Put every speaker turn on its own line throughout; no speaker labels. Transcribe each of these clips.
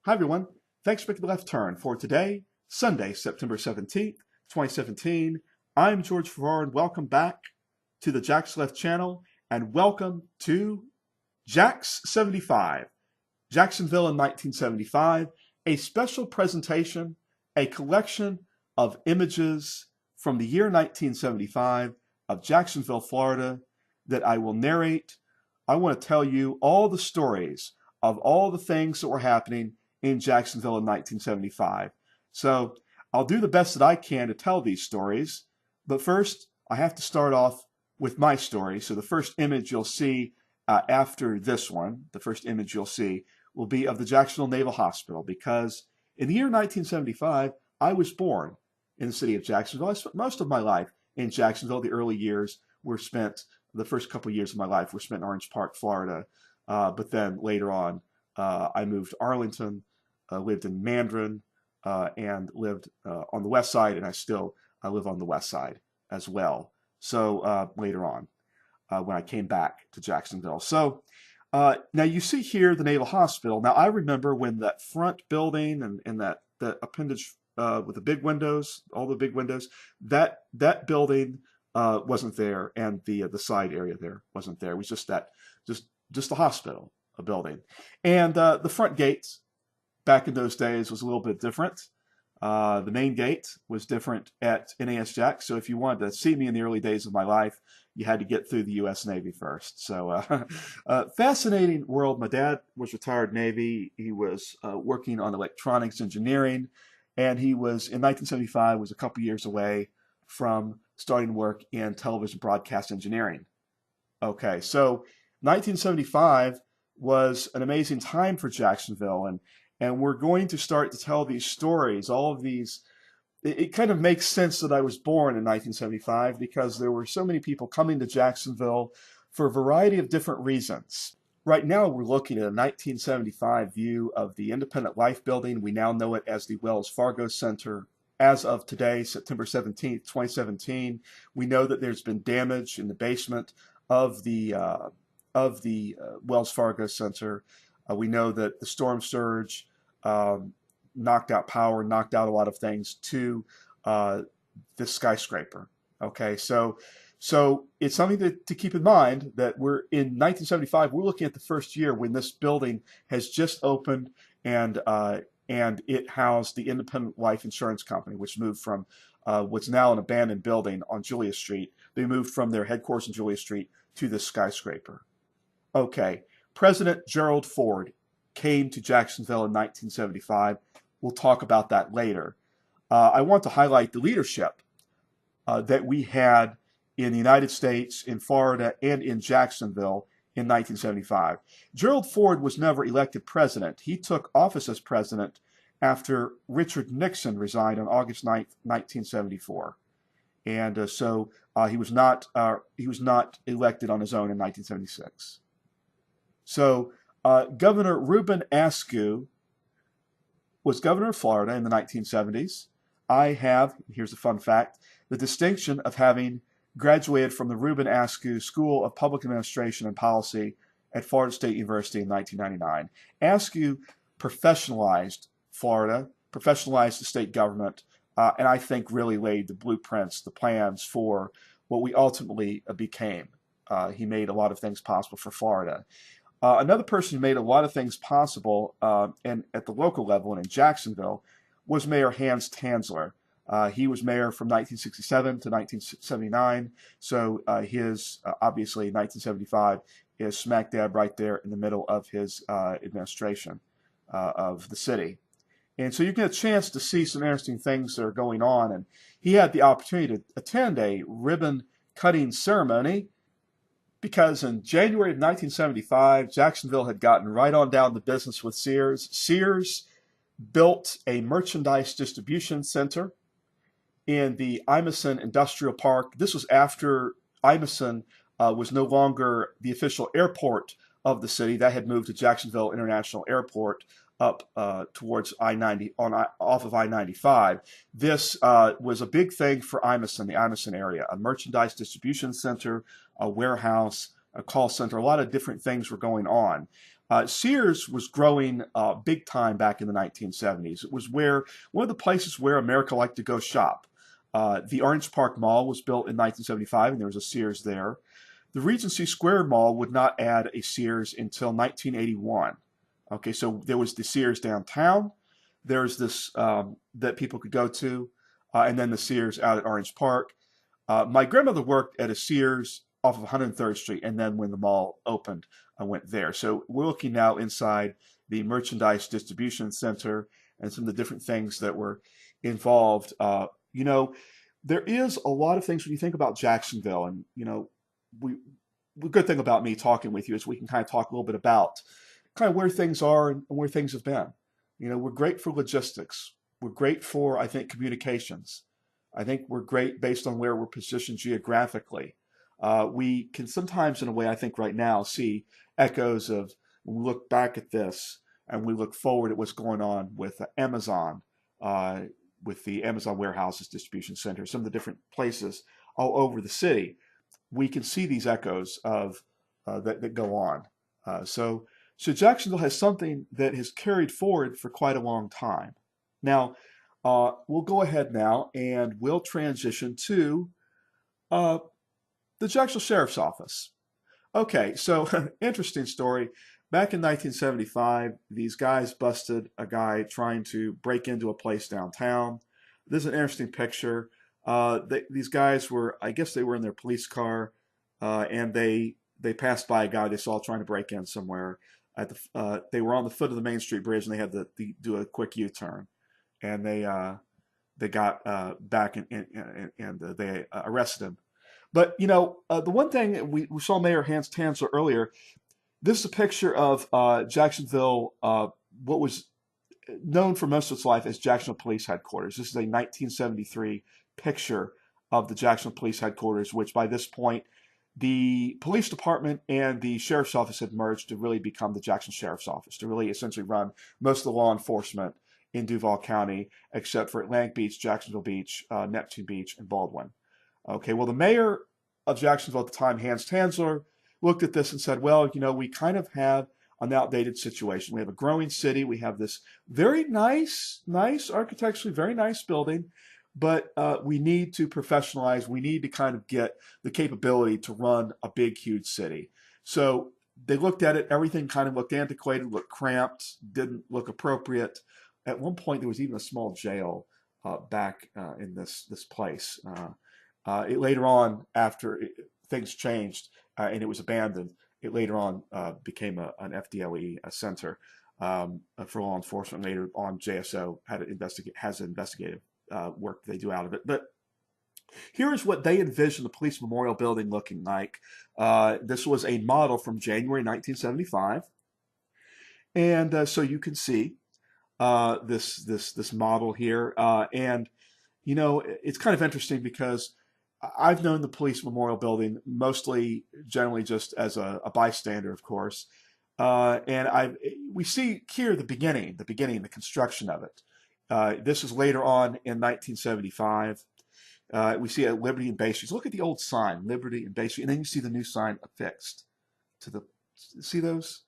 Hi, everyone. Thanks for making the left turn for today, Sunday, September 17th, 2017. I'm George Ford. Welcome back to the JAX Left channel and welcome to JAX 75, Jacksonville in 1975, a special presentation, a collection of images from the year 1975 of Jacksonville, Florida, that I will narrate. I want to tell you all the stories of all the things that were happening in Jacksonville in 1975. So I'll do the best that I can to tell these stories, but first I have to start off with my story. So the first image you'll see after this one, the first image you'll see will be of the Jacksonville Naval Hospital, because in the year 1975, I was born in the city of Jacksonville. I spent most of my life in Jacksonville. The early years were spent, the first couple of years of my life were spent in Orange Park, Florida. But then later on, I moved to Arlington, lived in Mandarin, and lived on the west side, and I live on the west side as well. So later on, when I came back to Jacksonville. So now you see here the Naval Hospital. Now I remember when that front building and that appendage with the big windows, all the big windows, that building wasn't there, and the side area there wasn't there. It was just the hospital, a building, and the front gates back in those days was a little bit different. The main gate was different at NAS-JAX, so if you wanted to see me in the early days of my life, you had to get through the U.S. Navy first. So fascinating world. My dad was retired Navy. He was working on electronics engineering, and he was, in 1975, was a couple years away from starting work in television broadcast engineering. Okay, so 1975 was an amazing time for Jacksonville, and we're going to start to tell these stories, all of these. It kind of makes sense that I was born in 1975 because there were so many people coming to Jacksonville for a variety of different reasons. Right now, we're looking at a 1975 view of the Independent Life Building. We now know it as the Wells Fargo Center. As of today, September 17th, 2017, we know that there's been damage in the basement of the Wells Fargo Center. We know that the storm surge knocked out power, knocked out a lot of things to this skyscraper. Okay, so it's something to keep in mind that we're in 1975. We're looking at the first year when this building has just opened, and it housed the Independent Life Insurance Company, which moved from what's now an abandoned building on Julia Street. They moved from their headquarters on Julia Street to this skyscraper. Okay, President Gerald Ford came to Jacksonville in 1975. We'll talk about that later. I want to highlight the leadership that we had in the United States, in Florida, and in Jacksonville in 1975. Gerald Ford was never elected president. He took office as president after Richard Nixon resigned on August 9th, 1974. And so he was not elected on his own in 1976. So Governor Rubin Askew was governor of Florida in the 1970s. I have, here's a fun fact, the distinction of having graduated from the Rubin Askew School of Public Administration and Policy at Florida State University in 1999. Askew professionalized Florida, professionalized the state government, and I think really laid the blueprints, the plans for what we ultimately became. He made a lot of things possible for Florida. Another person who made a lot of things possible and at the local level and in Jacksonville was Mayor Hans Tanzler. He was mayor from 1967 to 1979, so his, obviously, 1975 is smack dab right there in the middle of his administration of the city. And so you get a chance to see some interesting things that are going on, and he had the opportunity to attend a ribbon cutting ceremony because in January of 1975, Jacksonville had gotten right on down to business with Sears. Sears built a merchandise distribution center in the Imison Industrial Park. This was after Imison was no longer the official airport of the city. That had moved to Jacksonville International Airport up towards I-90, off of I-95. This was a big thing for Imison, the Imison area, a merchandise distribution center, a warehouse, a call center. A lot of different things were going on. Sears was growing big time back in the 1970s. It was one of the places where America liked to go shop. The Orange Park Mall was built in 1975, and there was a Sears there. The Regency Square Mall would not add a Sears until 1981. Okay, so there was the Sears downtown. There's this that people could go to, and then the Sears out at Orange Park. My grandmother worked at a Sears off of 103rd Street, and then when the mall opened, I went there. So we're looking now inside the merchandise distribution center and some of the different things that were involved. You know, there is a lot of things when you think about Jacksonville, and you know, the good thing about me talking with you is we can kind of talk a little bit about kind of where things are and where things have been. You know, we're great for logistics. We're great for, I think, communications. I think we're great based on where we're positioned geographically. We can sometimes, in a way, I think right now, see echoes of when we look back at this and we look forward at what's going on with Amazon, with the Amazon warehouses, distribution centers, some of the different places all over the city. We can see these echoes of that go on. So Jacksonville has something that has carried forward for quite a long time. Now, we'll go ahead now and we'll transition to the Jacksonville Sheriff's Office. Okay, so interesting story. Back in 1975, these guys busted a guy trying to break into a place downtown. This is an interesting picture. These guys were, I guess they were in their police car, and they passed by a guy they saw trying to break in somewhere. They were on the foot of the Main Street Bridge, and they had to do a quick U-turn. And they got back and they arrested him. But you know, the one thing we saw Mayor Hans Tansler earlier. This is a picture of Jacksonville, what was known for most of its life as Jacksonville Police Headquarters. This is a 1973 picture of the Jacksonville Police Headquarters, which by this point, the police department and the sheriff's office had merged to really become the Jackson Sheriff's Office, to really essentially run most of the law enforcement in Duval County, except for Atlantic Beach, Jacksonville Beach, Neptune Beach, and Baldwin. Okay, well, the mayor of Jacksonville at the time, Hans Tansler, looked at this and said, well, you know, we kind of have an outdated situation. We have a growing city. We have this very nice architecturally, very nice building, but we need to professionalize. We need to kind of get the capability to run a big, huge city. So they looked at it. Everything kind of looked antiquated, looked cramped, didn't look appropriate. At one point, there was even a small jail back in this place. Later on, after things changed, and it was abandoned. It later on became an FDLE center for law enforcement. Later on, JSO has investigative work they do out of it. But here is what they envisioned the police memorial building looking like. This was a model from January 1975, and so you can see this model here. And you know, it's kind of interesting because I've known the police memorial building mostly, generally just as a bystander, of course. And we see here the beginning, the construction of it. This is later on in 1975. We see at Liberty and Bay Street. Look at the old sign, Liberty and Bay Street, and then you see the new sign affixed to the. See those?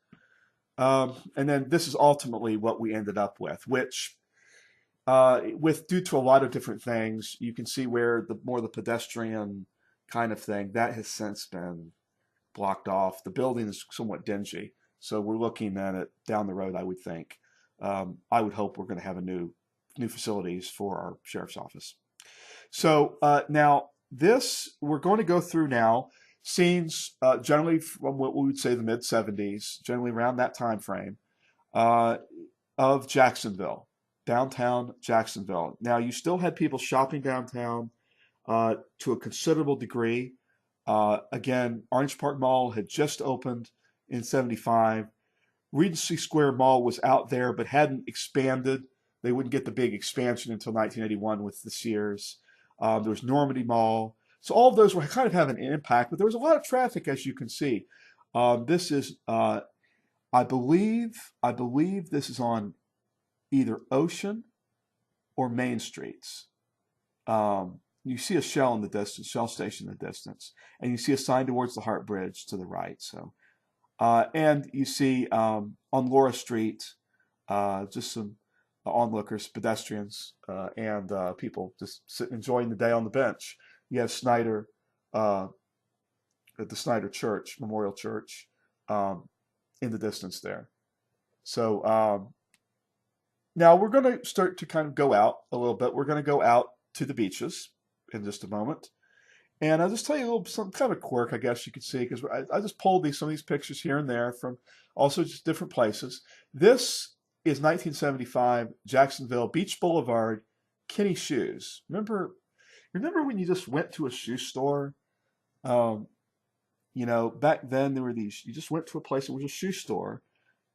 And then this is ultimately what we ended up with, which. Due to a lot of different things, you can see where the pedestrian kind of thing that has since been blocked off. The building is somewhat dingy, so we're looking at it down the road. I would think, I would hope we're going to have a new facilities for our sheriff's office. So now we're going to go through now scenes generally from what we would say the mid '70s, generally around that time frame of Jacksonville. Downtown Jacksonville. Now, you still had people shopping downtown to a considerable degree. Again, Orange Park Mall had just opened in '75. Regency Square Mall was out there but hadn't expanded. They wouldn't get the big expansion until 1981 with the Sears. There was Normandy Mall. So all of those were kind of having an impact, but there was a lot of traffic, as you can see. This is, I believe this is on either Ocean or Main Streets. you see a shell in the distance, shell station in the distance, and you see a sign towards the Hart Bridge to the right. So, and you see on Laura Street just some onlookers, pedestrians, and people just sitting enjoying the day on the bench. You have Snyder at the Snyder Church, Memorial Church, in the distance there. So now we're going to start to kind of go out a little bit. We're going to go out to the beaches in just a moment. And I'll just tell you a little, some kind of quirk, I guess you could see, because I just pulled some of these pictures here and there from also just different places. This is 1975 Jacksonville Beach Boulevard, Kenny Shoes. Remember when you just went to a shoe store? You know, back then there were these, you just went to a place that was a shoe store,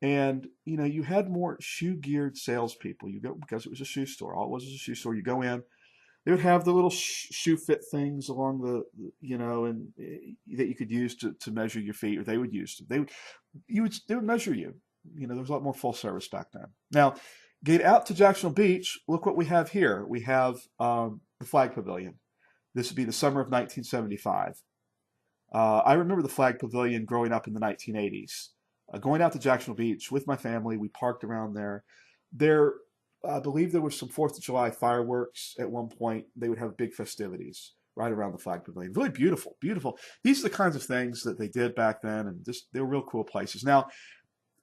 and you know, you had more shoe geared salespeople. You go because it was a shoe store. All it was a shoe store. You go in, they would have the little shoe fit things along the, you know, and that you could use to measure your feet, or they would use. They would measure you. You know, there was a lot more full service back then. Now, get out to Jacksonville Beach. Look what we have here. We have the Flag Pavilion. This would be the summer of 1975. I remember the Flag Pavilion growing up in the 1980s. Going out to Jacksonville Beach with my family, we parked around there. I believe there was some 4th of July fireworks at one point. They would have big festivities right around the Flag Pavilion. Really beautiful, beautiful. These are the kinds of things that they did back then, and they were real cool places. Now,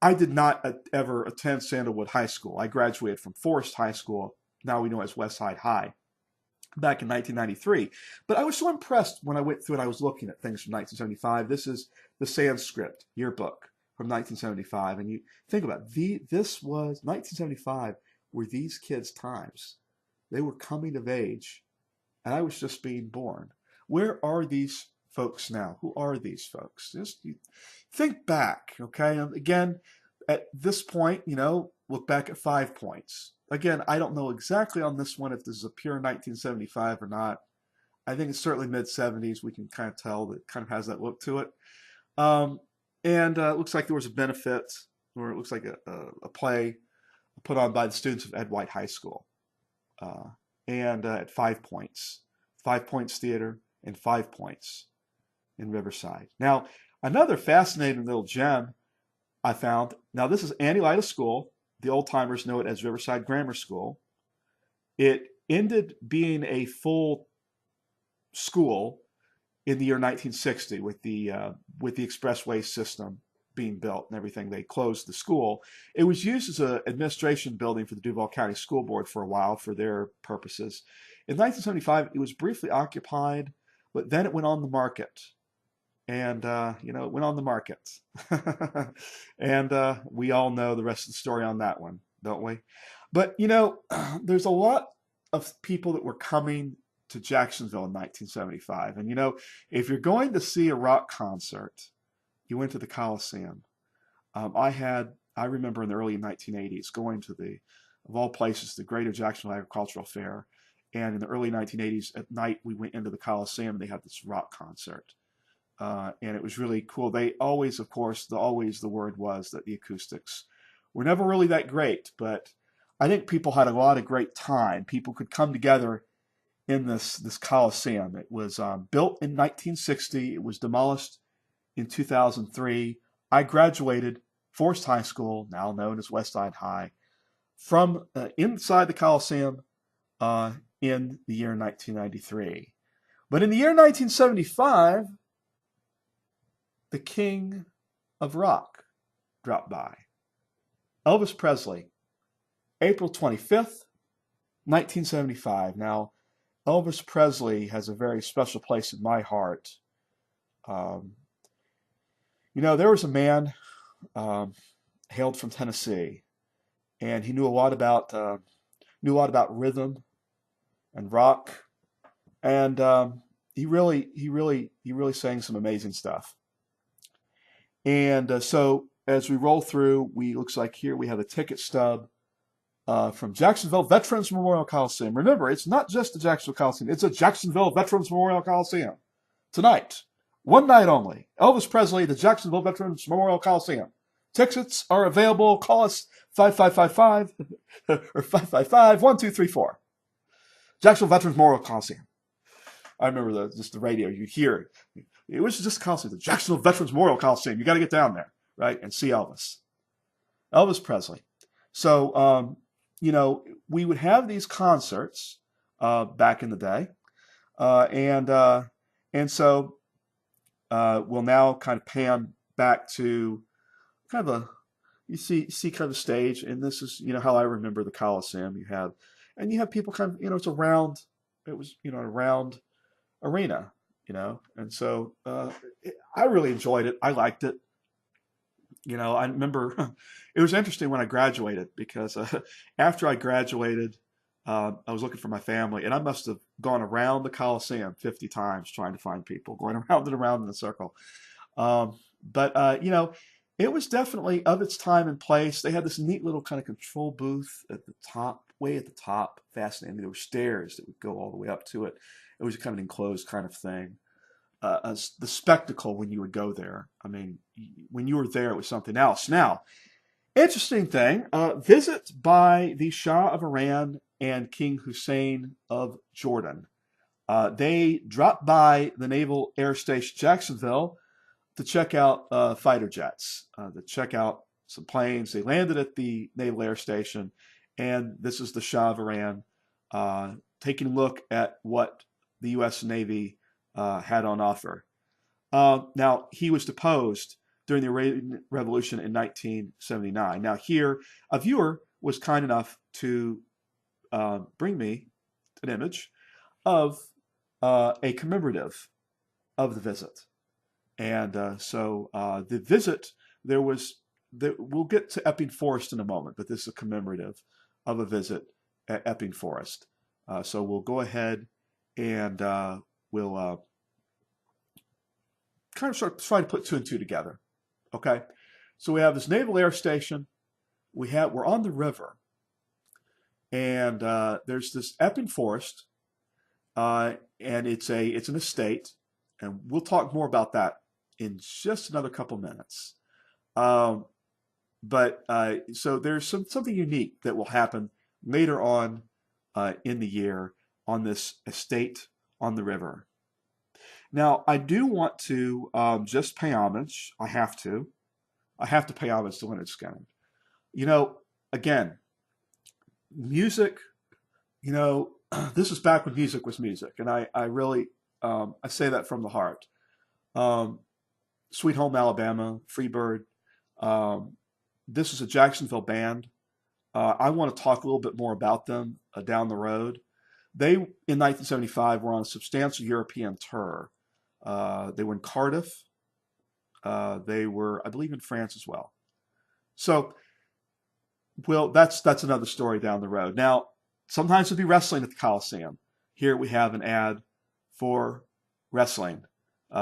I did not ever attend Sandalwood High School. I graduated from Forest High School, now we know as Westside High, back in 1993. But I was so impressed when I went through and I was looking at things from 1975. This is the Sanskrit yearbook from 1975. And you think about it, this was 1975 were these kids' times. They were coming of age, and I was just being born. Where are these folks now? Who are these folks? Just think back, okay? And again, at this point, you know, look back at 5 points. Again, I don't know exactly on this one if this is a pure 1975 or not. I think it's certainly mid-70s. We can kind of tell that it kind of has that look to it. And it looks like there was a benefit, or it looks like a play put on by the students of Ed White High School. And at 5 points. 5 Points Theater and 5 Points in Riverside. Now, another fascinating little gem I found. Now, this is Annalita School. The old-timers know it as Riverside Grammar School. It ended being a full school in the year 1960 with the expressway system being built and everything. They closed the school. It was used as an administration building for the Duval County School Board for a while for their purposes. In 1975, it was briefly occupied, but then it went on the market. And, you know, it went on the market. And we all know the rest of the story on that one, don't we? But, you know, there's a lot of people that were coming to Jacksonville in 1975. And, you know, if you're going to see a rock concert, you went to the Coliseum. I remember in the early 1980s going to of all places, the Greater Jacksonville Agricultural Fair. And in the early 1980s, at night, we went into the Coliseum. They had this rock concert. And it was really cool. They always, of course, the word was that the acoustics were never really that great, but I think people had a lot of great time. People could come together in this Coliseum. It was built in 1960. It was demolished in 2003. I graduated Forest High School, now known as Westside High, from inside the Coliseum in the year 1993. But in the year 1975, the king of rock dropped by. Elvis Presley, April 25th, 1975. Now, Elvis Presley has a very special place in my heart. You know, there was a man hailed from Tennessee, and he knew a lot about rhythm and rock, and he really sang some amazing stuff. And so as we roll through, looks like here we have a ticket stub from Jacksonville Veterans Memorial Coliseum. Remember, it's not just the Jacksonville Coliseum, it's a Jacksonville Veterans Memorial Coliseum. Tonight, one night only, Elvis Presley, the Jacksonville Veterans Memorial Coliseum. Tickets are available. Call us 5555 or 555-1234. Jacksonville Veterans Memorial Coliseum. I remember just the radio. You'd hear it. It was just constantly the Jacksonville Veterans Memorial Coliseum. You got to get down there, right, and see Elvis Presley. So, we would have these concerts back in the day, uh, and uh, and so we'll now kind of pan back to kind of a you see kind of a stage, and this is how I remember the Coliseum. You have people kind of it's a round. It was a round arena, and so I really enjoyed it. I liked it. I remember it was interesting when I graduated because after I graduated, I was looking for my family, and I must have gone around the Coliseum 50 times trying to find people, going around and around in a circle. But it was definitely of its time and place. They had this neat little kind of control booth at the top, way at the top. Fascinating. There were stairs that would go all the way up to it. It was kind of an enclosed kind of thing. The spectacle when you would go there. I mean, when you were there, it was something else. Now, interesting thing, visit by the Shah of Iran and King Hussein of Jordan. They dropped by the Naval Air Station Jacksonville to check out fighter jets, to check out some planes. They landed at the Naval Air Station, and this is the Shah of Iran taking a look at what the U.S. Navy had on offer. Now, he was deposed during the Iranian Revolution in 1979. Now, here, a viewer was kind enough to bring me an image of a commemorative of the visit. And so the visit, we'll get to Epping Forest in a moment, but this is a commemorative of a visit at Epping Forest. So we'll go ahead and we'll kind of start trying to put two and two together. Okay, so we have this Naval Air Station. We're on the river, and there's this Epping Forest, and it's an estate, and we'll talk more about that in just another couple minutes. So there's something unique that will happen later on in the year on this estate on the river. Now, I do want to just pay homage. I have to pay homage to Leonard Skinner. Again, music, this is back when music was music. And I really, I say that from the heart. Sweet Home Alabama, Freebird. This is a Jacksonville band. I want to talk a little bit more about them down the road. They, in 1975, were on a substantial European tour. They were in Cardiff. They were, I believe, in France as well. So, well, that's another story down the road. Now, sometimes it'll be wrestling at the Coliseum. Here we have an ad for wrestling.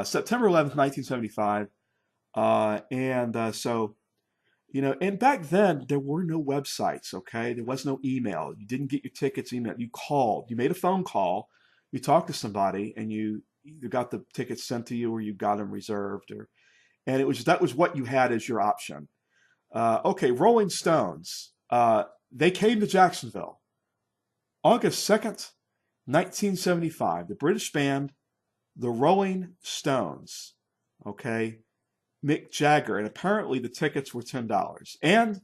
September 11th, 1975. And back then, there were no websites, okay? There was no email. You didn't get your tickets emailed. You called. You made a phone call. You talked to somebody, and you either got the tickets sent to you or you got them reserved. And that was what you had as your option. Okay, Rolling Stones. They came to Jacksonville. August 2nd, 1975. The British band, the Rolling Stones. Okay? Mick Jagger, and apparently the tickets were $10. And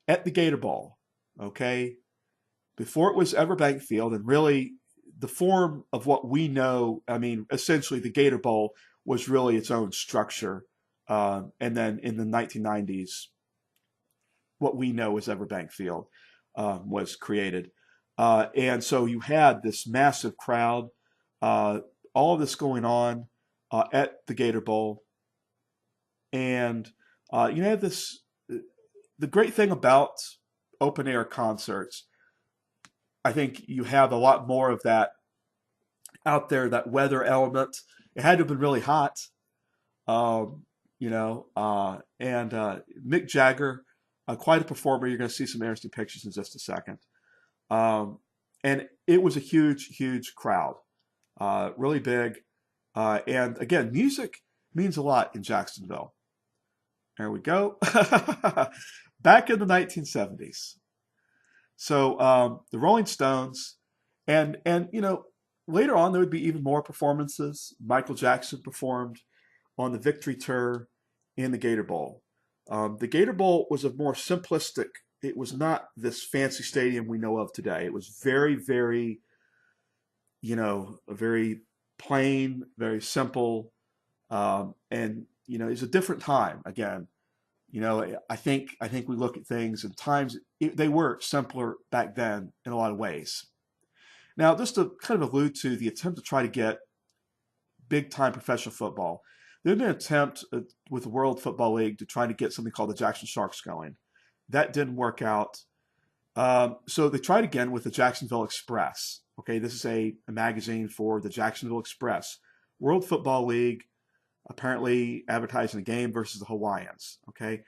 at the Gator Bowl, okay, before it was Everbank Field, and really the form of what we know, I mean, essentially the Gator Bowl was really its own structure. And then in the 1990s, what we know as Everbank Field was created. And so you had this massive crowd, all of this going on at the Gator Bowl. And you have this, the great thing about open air concerts, I think you have a lot more of that out there, that weather element. It had to have been really hot, and Mick Jagger, quite a performer. You're going to see some interesting pictures in just a second. And it was a huge, huge crowd, really big. And again, music means a lot in Jacksonville. There we go. Back in the 1970s. So the Rolling Stones, and later on, there would be even more performances. Michael Jackson performed on the Victory Tour in the Gator Bowl. The Gator Bowl was a more simplistic, it was not this fancy stadium we know of today. It was very, very, a very plain, very simple. And, it's a different time. Again, I think we look at things and times, they were simpler back then in a lot of ways. Now, just to kind of allude to the attempt to try to get big-time professional football, there had been an attempt with the World Football League to try to get something called the Jackson Sharks going. That didn't work out. So they tried again with the Jacksonville Express. Okay, this is a magazine for the Jacksonville Express. World Football League apparently advertising a game versus the Hawaiians. Okay,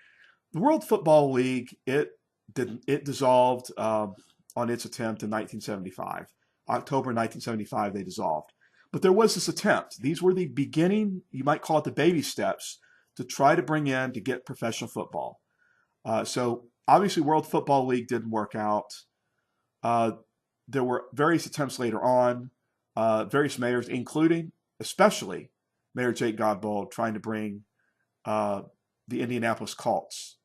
the World Football League, it dissolved on its attempt in 1975. October 1975, they dissolved. But there was this attempt. These were the beginning, you might call it the baby steps, to try to bring in to get professional football. So obviously World Football League didn't work out. There were various attempts later on, various mayors, including, especially, Mayor Jake Godbold trying to bring the Indianapolis Colts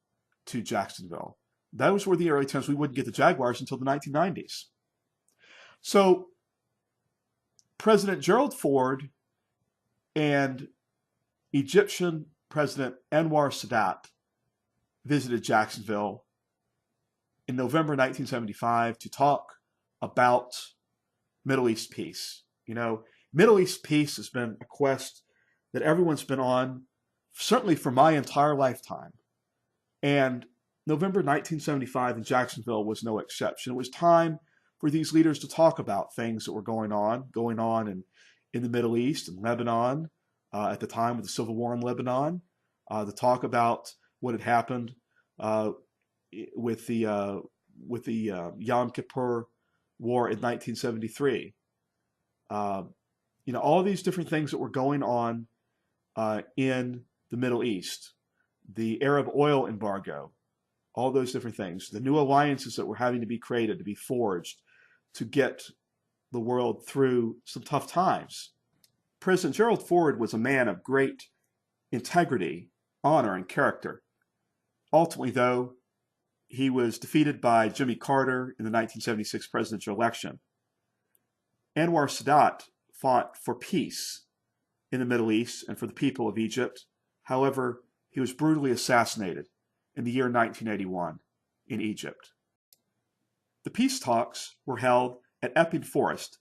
to Jacksonville. Those were the early attempts. We wouldn't get the Jaguars until the 1990s. So President Gerald Ford and Egyptian President Anwar Sadat visited Jacksonville in November 1975 to talk about Middle East peace. Middle East peace has been a quest that everyone's been on, certainly for my entire lifetime. And November 1975 in Jacksonville was no exception. It was time for these leaders to talk about things that were going on in the Middle East and Lebanon at the time with the civil war in Lebanon, to talk about what had happened with the Yom Kippur War in 1973. All these different things that were going on in the Middle East, the Arab oil embargo, all those different things, the new alliances that were having to be created, to be forged, to get the world through some tough times. President Gerald Ford was a man of great integrity, honor, and character. Ultimately, though, he was defeated by Jimmy Carter in the 1976 presidential election. Anwar Sadat fought for peace in the Middle East and for the people of Egypt. However, he was brutally assassinated in the year 1981 in Egypt. The peace talks were held at Epping Forest.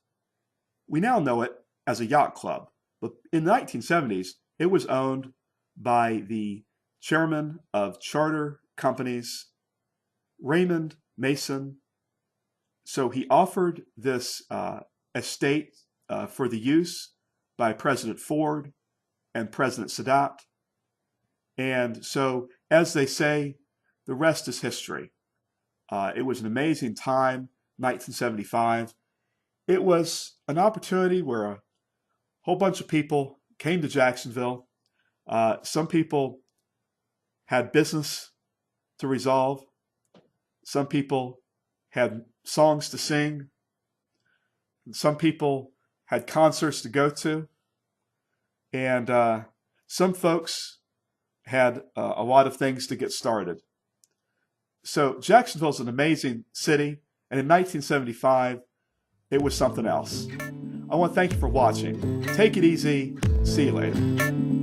We now know it as a yacht club, but in the 1970s, it was owned by the chairman of charter companies, Raymond Mason. So he offered this estate for the use by President Ford and President Sadat. And so, as they say, the rest is history. It was an amazing time, 1975. It was an opportunity where a whole bunch of people came to Jacksonville. Some people had business to resolve. Some people had songs to sing. Some people had concerts to go to. And some folks had a lot of things to get started. So Jacksonville's an amazing city, and in 1975, it was something else. I want to thank you for watching. Take it easy. See you later.